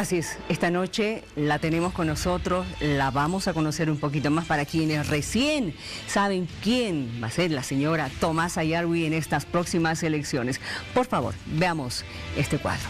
Así es, esta noche la tenemos con nosotros, la vamos a conocer un poquito más para quienes recién saben quién va a ser la señora Tomasa Yarwi en estas próximas elecciones. Por favor, veamos este cuadro.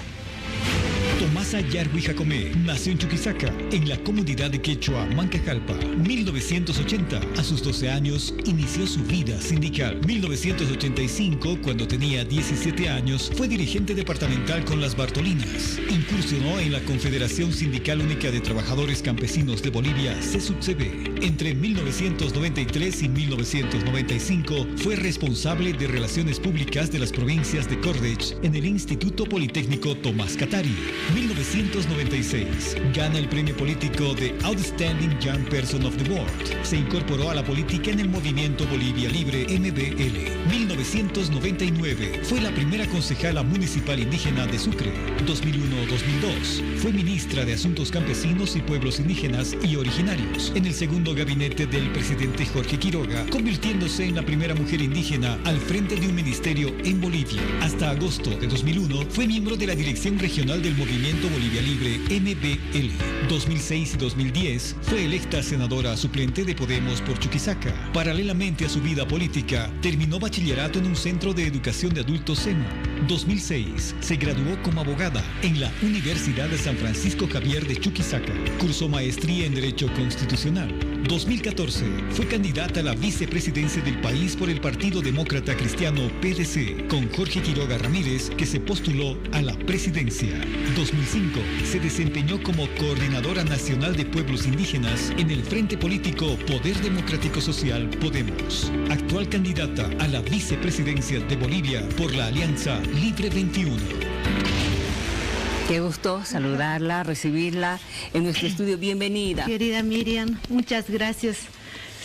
Tomasa Yarwi Jacomé nació en Chuquisaca, en la comunidad de Quechua, Mancajalpa. 1980, a sus 12 años, inició su vida sindical. 1985, cuando tenía 17 años, fue dirigente departamental con las Bartolinas. Incursionó en la Confederación Sindical Única de Trabajadores Campesinos de Bolivia, CSUCB. Entre 1993 y 1995, fue responsable de Relaciones Públicas de las provincias de Cordech en el Instituto Politécnico Tomás Katari. 1996, gana el premio político de Outstanding Young Person of the World. Se incorporó a la política en el movimiento Bolivia Libre MBL. 1999, fue la primera concejala municipal indígena de Sucre. 2001-2002, fue ministra de Asuntos Campesinos y Pueblos Indígenas y Originarios en el segundo gabinete del presidente Jorge Quiroga, convirtiéndose en la primera mujer indígena al frente de un ministerio en Bolivia. Hasta agosto de 2001, fue miembro de la Dirección Regional del Movimiento Bolivia Libre MBL. 2006 y 2010 fue electa senadora suplente de Podemos por Chuquisaca. Paralelamente a su vida política, terminó bachillerato en un centro de educación de adultos SEMA. 2006 se graduó como abogada en la Universidad de San Francisco Javier de Chuquisaca. Cursó maestría en Derecho Constitucional. 2014 fue candidata a la vicepresidencia del país por el Partido Demócrata Cristiano PDC, con Jorge Quiroga Ramírez, que se postuló a la presidencia. 2005 se desempeñó como coordinadora nacional de pueblos indígenas en el Frente Político Poder Democrático Social Podemos. Actual candidata a la vicepresidencia de Bolivia por la Alianza Libre 21. Qué gusto saludarla, recibirla en nuestro estudio. Bienvenida. Querida Miriam, muchas gracias.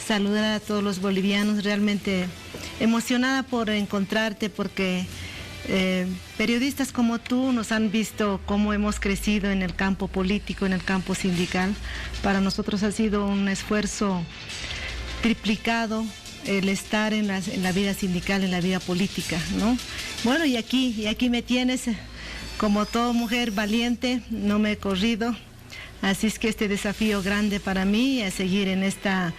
Saludar a todos los bolivianos, realmente emocionada por encontrarte porque periodistas como tú nos han visto cómo hemos crecido en el campo político, en el campo sindical. Para nosotros ha sido un esfuerzo triplicado el estar en la vida sindical, en la vida política, ¿no? Bueno, y aquí me tienes. Como toda mujer valiente, no me he corrido, así es que este desafío grande para mí es seguir en este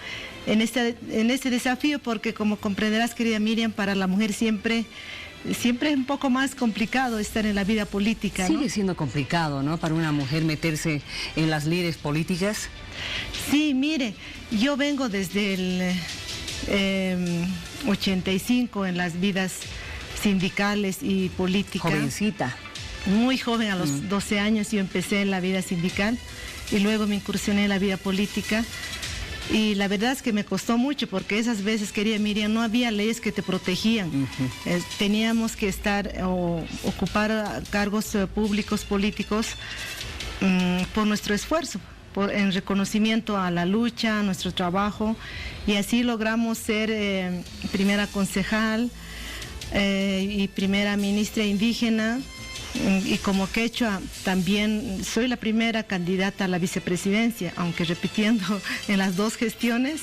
desafío, porque como comprenderás, querida Miriam, para la mujer siempre es un poco más complicado estar en la vida política, ¿no? Sigue siendo complicado, ¿no?, para una mujer meterse en las lides políticas. Sí, mire, yo vengo desde el 85 en las vidas sindicales y políticas. Jovencita. Muy joven, a los 12 años yo empecé en la vida sindical y luego me incursioné en la vida política. Y la verdad es que me costó mucho porque esas veces, querida Miriam, no había leyes que te protegían. Teníamos que ocupar cargos públicos, políticos, por nuestro esfuerzo, en reconocimiento a la lucha, a nuestro trabajo. Y así logramos ser primera concejal y primera ministra indígena. Y como quechua también soy la primera candidata a la vicepresidencia, aunque repitiendo en las dos gestiones,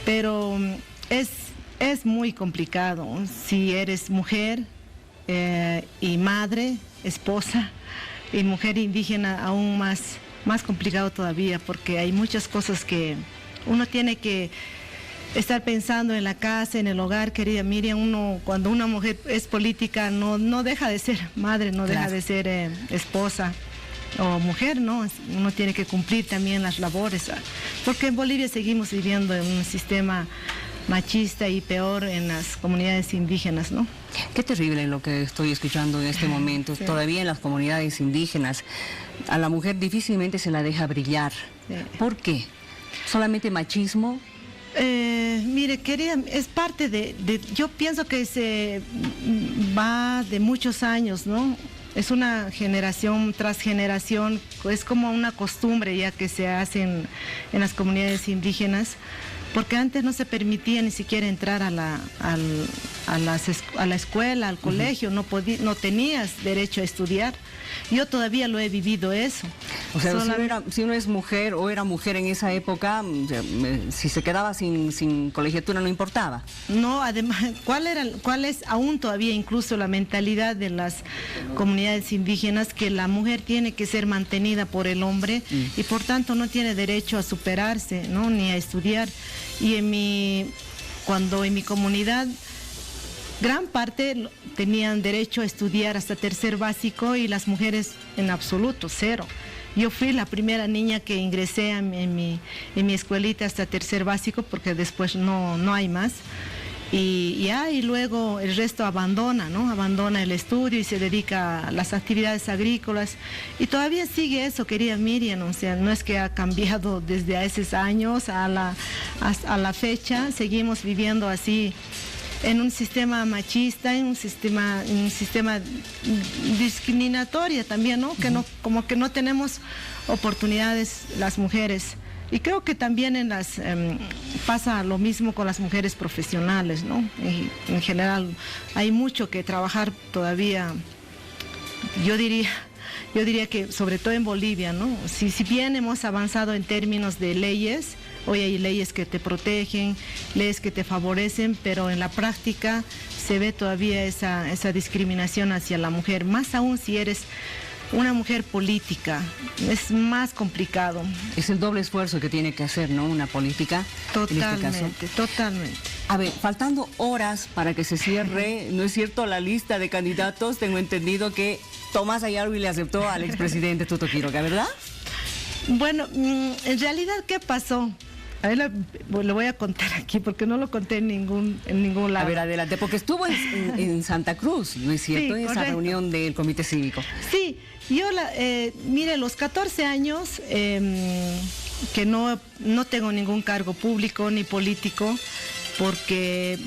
pero es muy complicado si eres mujer y madre, esposa y mujer indígena, aún más complicado todavía, porque hay muchas cosas que uno tiene que estar pensando en la casa, en el hogar, querida Miriam. Cuando una mujer es política no deja de ser madre, no deja de ser esposa o mujer, ¿no? Uno tiene que cumplir también las labores, porque en Bolivia seguimos viviendo en un sistema machista y peor en las comunidades indígenas, ¿no? Qué terrible lo que estoy escuchando en este momento. Sí. Todavía en las comunidades indígenas a la mujer difícilmente se la deja brillar. Sí. ¿Por qué? ¿Solamente machismo? Mire, querida, es parte yo pienso que se va de muchos años, ¿no? Es una generación tras generación, es como una costumbre ya que se hace en las comunidades indígenas, porque antes no se permitía ni siquiera entrar a la escuela, al colegio, no tenías derecho a estudiar. Yo todavía lo he vivido eso. O sea, si uno es mujer o era mujer en esa época, si se quedaba sin colegiatura no importaba. No, además, ¿cuál es aún todavía incluso la mentalidad de las comunidades indígenas, que la mujer tiene que ser mantenida por el hombre y por tanto no tiene derecho a superarse, ¿no? Ni a estudiar? Y cuando en mi comunidad gran parte tenían derecho a estudiar hasta tercer básico y las mujeres en absoluto, cero. Yo fui la primera niña que ingresé en mi escuelita hasta tercer básico, porque después no hay más. Y luego el resto abandona, ¿no? Abandona el estudio y se dedica a las actividades agrícolas. Y todavía sigue eso, querida Miriam, o sea, no es que ha cambiado desde esos años a la fecha, seguimos viviendo así, en un sistema machista, en un sistema discriminatorio también, ¿no? Que no, como que no tenemos oportunidades las mujeres. Y creo que también pasa lo mismo con las mujeres profesionales, ¿no? En general hay mucho que trabajar todavía. Yo diría que sobre todo en Bolivia, ¿no? Si bien hemos avanzado en términos de leyes, hoy hay leyes que te protegen, leyes que te favorecen, pero en la práctica se ve todavía esa discriminación hacia la mujer, más aún si eres una mujer política, es más complicado. Es el doble esfuerzo que tiene que hacer, ¿no? Una política. Totalmente, en este caso. Totalmente. A ver, faltando horas para que se cierre, ¿no es cierto?, la lista de candidatos. Tengo entendido que Tomasa Yarwi le aceptó al expresidente Tuto Quiroga, ¿verdad? Bueno, en realidad, ¿qué pasó? A ver, lo voy a contar aquí porque no lo conté en ningún lado. A ver, adelante, porque estuvo en Santa Cruz, ¿no es cierto? Sí, en esa reunión del Comité Cívico. Sí, yo, mire, los 14 años que no tengo ningún cargo público ni político, porque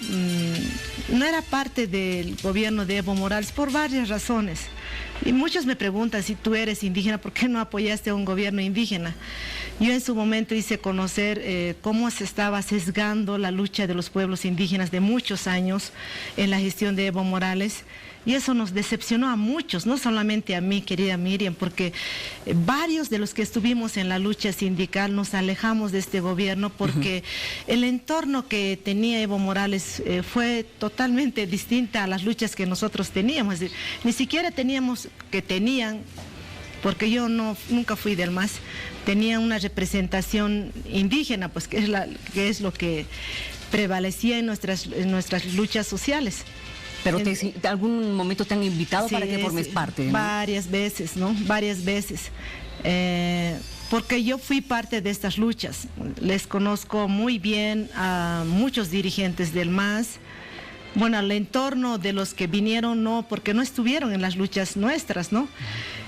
no era parte del gobierno de Evo Morales por varias razones. Y muchos me preguntan, si tú eres indígena, ¿por qué no apoyaste a un gobierno indígena? Yo en su momento hice conocer cómo se estaba sesgando la lucha de los pueblos indígenas de muchos años en la gestión de Evo Morales. Y eso nos decepcionó a muchos, no solamente a mí, querida Miriam, porque varios de los que estuvimos en la lucha sindical nos alejamos de este gobierno porque el entorno que tenía Evo Morales fue totalmente distinta a las luchas que nosotros teníamos. Es decir, ni siquiera teníamos porque yo nunca fui del MAS, tenía una representación indígena, pues que es lo que prevalecía en nuestras luchas sociales. Pero ¿algún momento te han invitado para que formes parte? ¿No? Varias veces, ¿no? Varias veces. Porque yo fui parte de estas luchas. Les conozco muy bien a muchos dirigentes del MAS. Bueno, al entorno de los que vinieron, no, porque no estuvieron en las luchas nuestras, ¿no?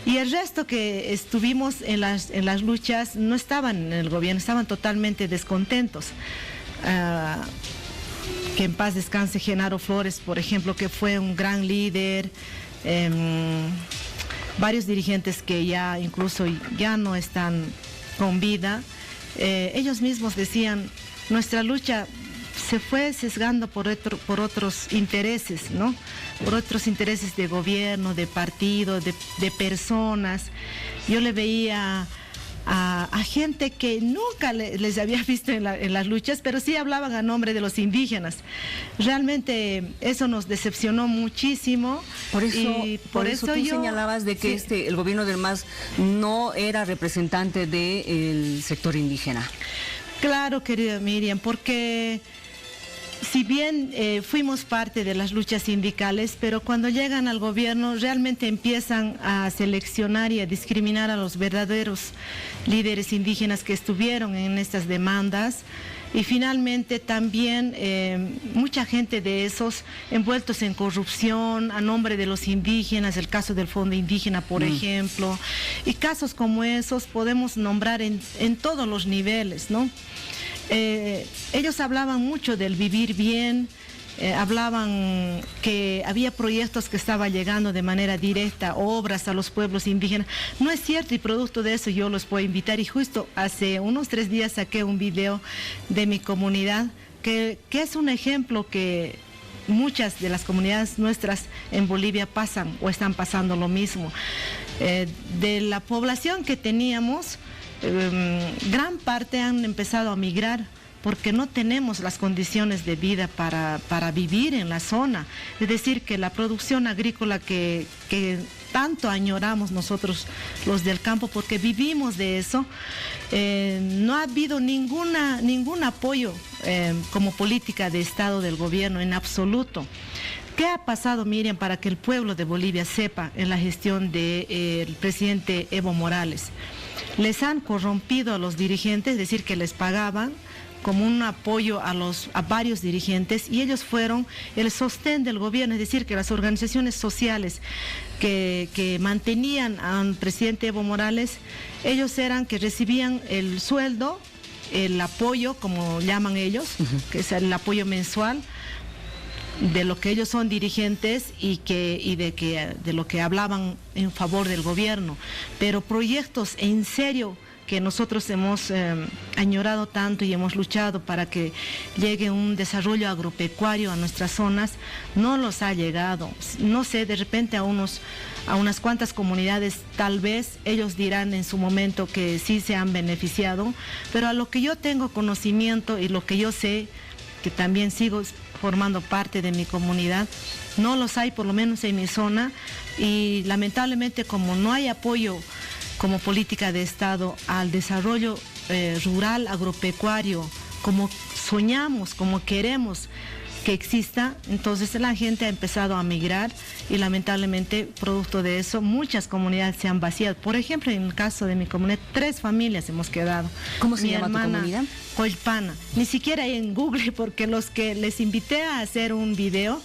Y el resto que estuvimos en las luchas no estaban en el gobierno, estaban totalmente descontentos. Que en paz descanse Genaro Flores, por ejemplo, que fue un gran líder, varios dirigentes que ya incluso ya no están con vida, ellos mismos decían, nuestra lucha se fue sesgando por otros intereses, ¿no? Por otros intereses de gobierno, de partido, de personas. Yo le veía a gente que nunca les había visto en las luchas, pero sí hablaban a nombre de los indígenas. Realmente eso nos decepcionó muchísimo. Por eso tú señalabas de que sí, el gobierno del MAS no era representante del sector indígena. Claro, querida Miriam, porque si bien fuimos parte de las luchas sindicales, pero cuando llegan al gobierno realmente empiezan a seleccionar y a discriminar a los verdaderos líderes indígenas que estuvieron en estas demandas. Y finalmente también mucha gente de esos envueltos en corrupción a nombre de los indígenas, el caso del Fondo Indígena, por ejemplo, y casos como esos podemos nombrar en todos los niveles, ¿no? Ellos hablaban mucho del vivir bien, hablaban que había proyectos que estaban llegando de manera directa, obras a los pueblos indígenas. No es cierto, y producto de eso yo los puedo invitar, y justo hace unos 3 días saqué un video de mi comunidad que es un ejemplo que muchas de las comunidades nuestras en Bolivia pasan o están pasando lo mismo. De la población que teníamos, gran parte han empezado a migrar porque no tenemos las condiciones de vida para vivir en la zona. Es decir, que la producción agrícola que tanto añoramos nosotros los del campo, porque vivimos de eso, no ha habido ningún apoyo como política de Estado del gobierno en absoluto. ¿Qué ha pasado, Miriam, para que el pueblo de Bolivia sepa en la gestión del presidente Evo Morales? Les han corrompido a los dirigentes, es decir, que les pagaban como un apoyo a varios dirigentes, y ellos fueron el sostén del gobierno, es decir, que las organizaciones sociales que mantenían al presidente Evo Morales, ellos eran que recibían el sueldo, el apoyo, como llaman ellos, que es el apoyo mensual, de lo que ellos son dirigentes de lo que hablaban en favor del gobierno. Pero proyectos en serio que nosotros hemos añorado tanto y hemos luchado para que llegue un desarrollo agropecuario a nuestras zonas, no los ha llegado. No sé, de repente a unas cuantas comunidades, tal vez ellos dirán en su momento que sí se han beneficiado, pero a lo que yo tengo conocimiento y lo que yo sé, que también sigo formando parte de mi comunidad, no los hay, por lo menos en mi zona, y lamentablemente, como no hay apoyo como política de Estado al desarrollo rural, agropecuario, como soñamos, como queremos que exista, entonces la gente ha empezado a migrar y lamentablemente, producto de eso, muchas comunidades se han vaciado. Por ejemplo, en el caso de mi comunidad, 3 familias hemos quedado. ¿Cómo se llama tu comunidad? Colpana. Ni siquiera hay en Google, porque los que les invité a hacer un video,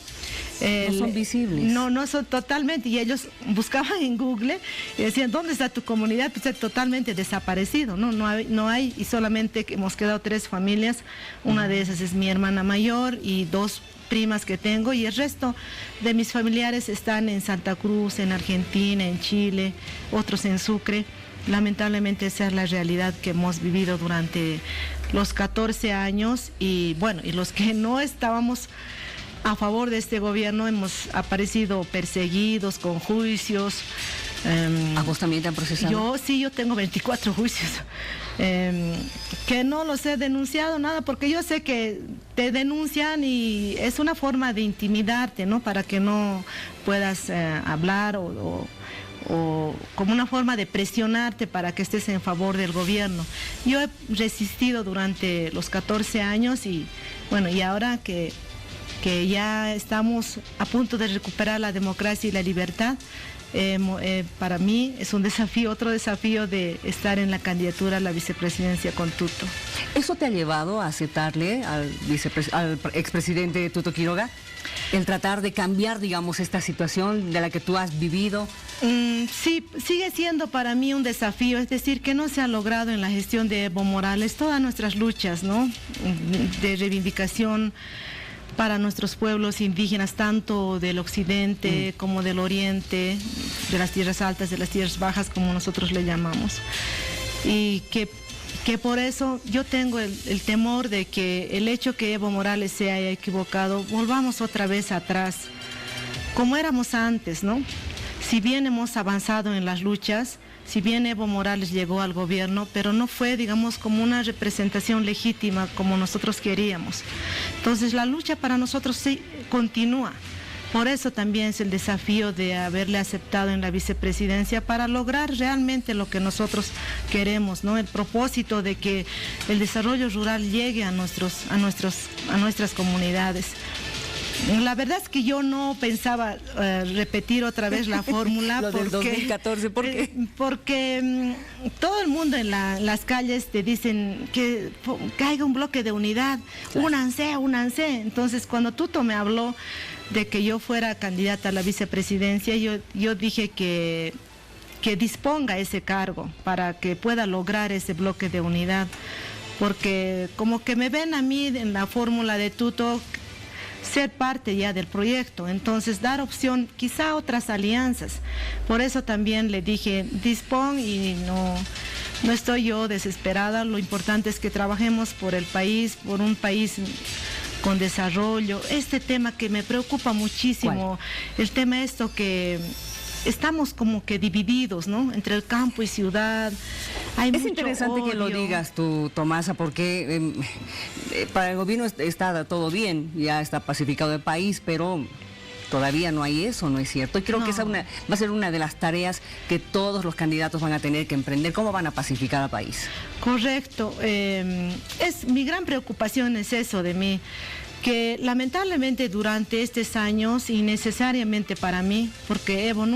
no son visibles. No son totalmente, y ellos buscaban en Google y decían, ¿dónde está tu comunidad? Pues está totalmente desaparecido, no hay, y solamente hemos quedado 3 familias, una de esas es mi hermana mayor y 2 primas que tengo, y el resto de mis familiares están en Santa Cruz, en Argentina, en Chile, otros en Sucre. Lamentablemente esa es la realidad que hemos vivido durante los 14 años, y bueno, y los que no estábamos a favor de este gobierno hemos aparecido perseguidos con juicios. ¿A vos también te han procesado? Yo tengo 24 juicios, que no los he denunciado nada, porque yo sé que te denuncian y es una forma de intimidarte, ¿no? Para que no puedas hablar o como una forma de presionarte para que estés en favor del gobierno. Yo he resistido durante los 14 años y bueno, y ahora que ya estamos a punto de recuperar la democracia y la libertad, para mí es un desafío, otro desafío de estar en la candidatura a la vicepresidencia con Tuto. ¿Eso te ha llevado a aceptarle al expresidente Tuto Quiroga? El tratar de cambiar, digamos, esta situación de la que tú has vivido. Sí, sigue siendo para mí un desafío, es decir, que no se ha logrado en la gestión de Evo Morales todas nuestras luchas, ¿no? De reivindicación para nuestros pueblos indígenas, tanto del occidente como del oriente, de las tierras altas, de las tierras bajas, como nosotros le llamamos. Y que por eso yo tengo el temor de que el hecho que Evo Morales se haya equivocado, volvamos otra vez atrás, como éramos antes, ¿no? Si bien hemos avanzado en las luchas, si bien Evo Morales llegó al gobierno, pero no fue, digamos, como una representación legítima como nosotros queríamos. Entonces la lucha para nosotros sí continúa. Por eso también es el desafío de haberle aceptado en la vicepresidencia, para lograr realmente lo que nosotros queremos, ¿no? El propósito de que el desarrollo rural llegue a nuestras comunidades. La verdad es que yo no pensaba repetir otra vez la fórmula. Lo del 2014, ¿por qué? Porque todo el mundo en las calles te dicen que haya un bloque de unidad, claro. únanse. Entonces, cuando Tuto me habló de que yo fuera candidata a la vicepresidencia, yo dije que disponga ese cargo para que pueda lograr ese bloque de unidad, porque como que me ven a mí en la fórmula de Tuto ser parte ya del proyecto, entonces dar opción quizá a otras alianzas. Por eso también le dije, dispón, y no estoy yo desesperada, lo importante es que trabajemos por el país, por un país con desarrollo. Este tema que me preocupa muchísimo, el tema esto que estamos como que divididos, ¿no? Entre el campo y ciudad. Es interesante odio. Que lo digas tú, Tomasa, porque para el gobierno está todo bien, ya está pacificado el país, pero todavía no hay eso, ¿no es cierto? Y creo que esa va a ser una de las tareas que todos los candidatos van a tener que emprender. ¿Cómo van a pacificar al país? Correcto. Mi gran preocupación es eso de mí, que lamentablemente durante estos años, innecesariamente para mí, porque Evo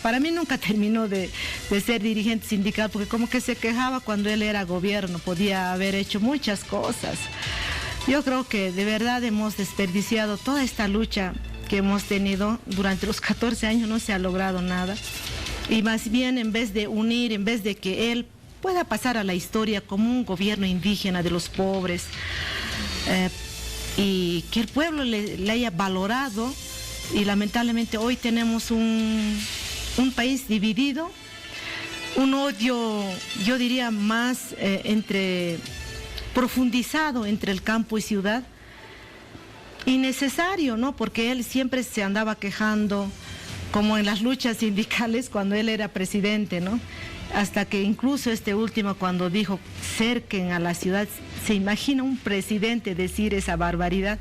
para mí nunca terminó de ser dirigente sindical, porque como que se quejaba cuando él era gobierno, podía haber hecho muchas cosas. Yo creo que de verdad hemos desperdiciado toda esta lucha que hemos tenido durante los 14 años, no se ha logrado nada. Y más bien, en vez de unir, en vez de que él pueda pasar a la historia como un gobierno indígena de los pobres, y que el pueblo le haya valorado, y lamentablemente hoy tenemos un país dividido, un odio, yo diría más profundizado entre el campo y ciudad, innecesario, ¿no? Porque él siempre se andaba quejando, como en las luchas sindicales cuando él era presidente, ¿no? Hasta que incluso este último, cuando dijo cerquen a la ciudad, ¿se imagina un presidente decir esa barbaridad?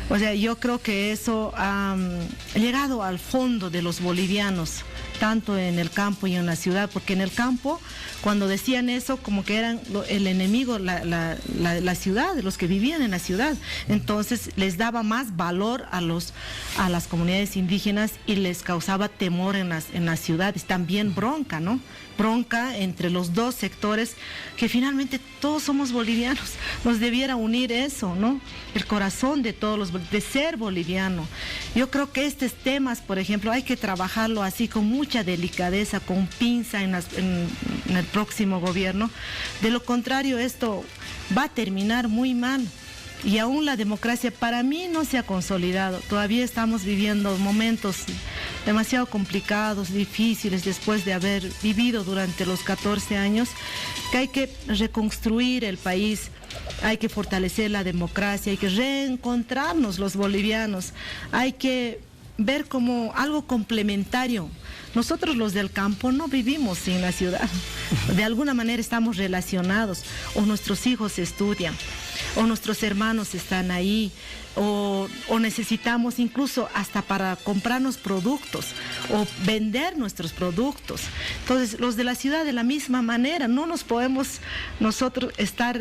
O sea, yo creo que eso ha llegado al fondo de los bolivianos, tanto en el campo y en la ciudad, porque en el campo, cuando decían eso, como que eran el enemigo, la ciudad, los que vivían en la ciudad. Entonces les daba más valor a las comunidades indígenas y les causaba temor en las ciudades, también bronca, ¿no? Bronca entre los dos sectores, que finalmente todos somos bolivianos, nos debiera unir eso, ¿no? El corazón de todos de ser boliviano. Yo creo que estos temas, por ejemplo, hay que trabajarlo así con mucha delicadeza, con pinza en el próximo gobierno. De lo contrario, esto va a terminar muy mal. Y aún la democracia para mí no se ha consolidado. Todavía estamos viviendo momentos demasiado complicados, difíciles, después de haber vivido durante los 14 años, que hay que reconstruir el país, hay que fortalecer la democracia, hay que reencontrarnos los bolivianos, hay que ver como algo complementario. Nosotros los del campo no vivimos en la ciudad, de alguna manera estamos relacionados, o nuestros hijos estudian, o nuestros hermanos están ahí, o necesitamos incluso hasta para comprarnos productos o vender nuestros productos. Entonces, los de la ciudad de la misma manera, no nos podemos nosotros estar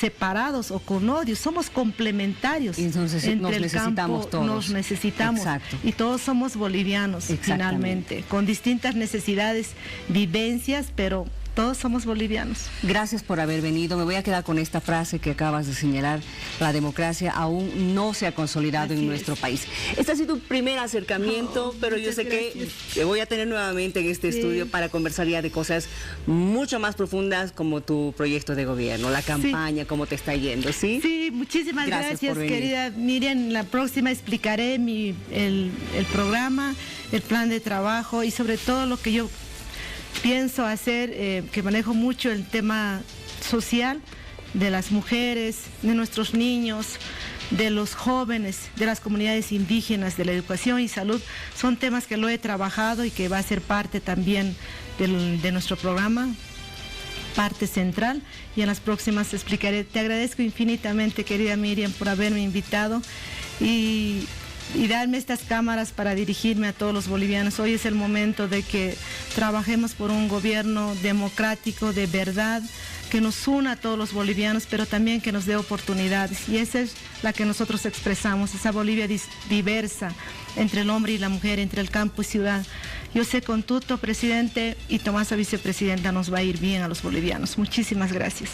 separados o con odio, somos complementarios. Entonces nos necesitamos todos. Nos necesitamos. Exacto. Y todos somos bolivianos, finalmente, con distintas necesidades, vivencias, pero todos somos bolivianos. Gracias por haber venido. Me voy a quedar con esta frase que acabas de señalar. La democracia aún no se ha consolidado en nuestro país. Este ha sido un primer acercamiento, pero yo sé que te voy a tener nuevamente en este estudio para conversar ya de cosas mucho más profundas, como tu proyecto de gobierno, la campaña, cómo te está yendo, ¿sí? Sí, muchísimas gracias querida Miriam. La próxima explicaré el programa, el plan de trabajo y sobre todo lo que yo pienso hacer, que manejo mucho el tema social de las mujeres, de nuestros niños, de los jóvenes, de las comunidades indígenas, de la educación y salud. Son temas que lo he trabajado y que va a ser parte también de nuestro programa, parte central, y en las próximas te explicaré. Te agradezco infinitamente, querida Miriam, por haberme invitado y darme estas cámaras para dirigirme a todos los bolivianos. Hoy es el momento de que trabajemos por un gobierno democrático, de verdad, que nos una a todos los bolivianos, pero también que nos dé oportunidades. Y esa es la que nosotros expresamos, esa Bolivia diversa, entre el hombre y la mujer, entre el campo y ciudad. Yo sé con Tuto, presidente, y Tomasa, vicepresidenta, nos va a ir bien a los bolivianos. Muchísimas gracias.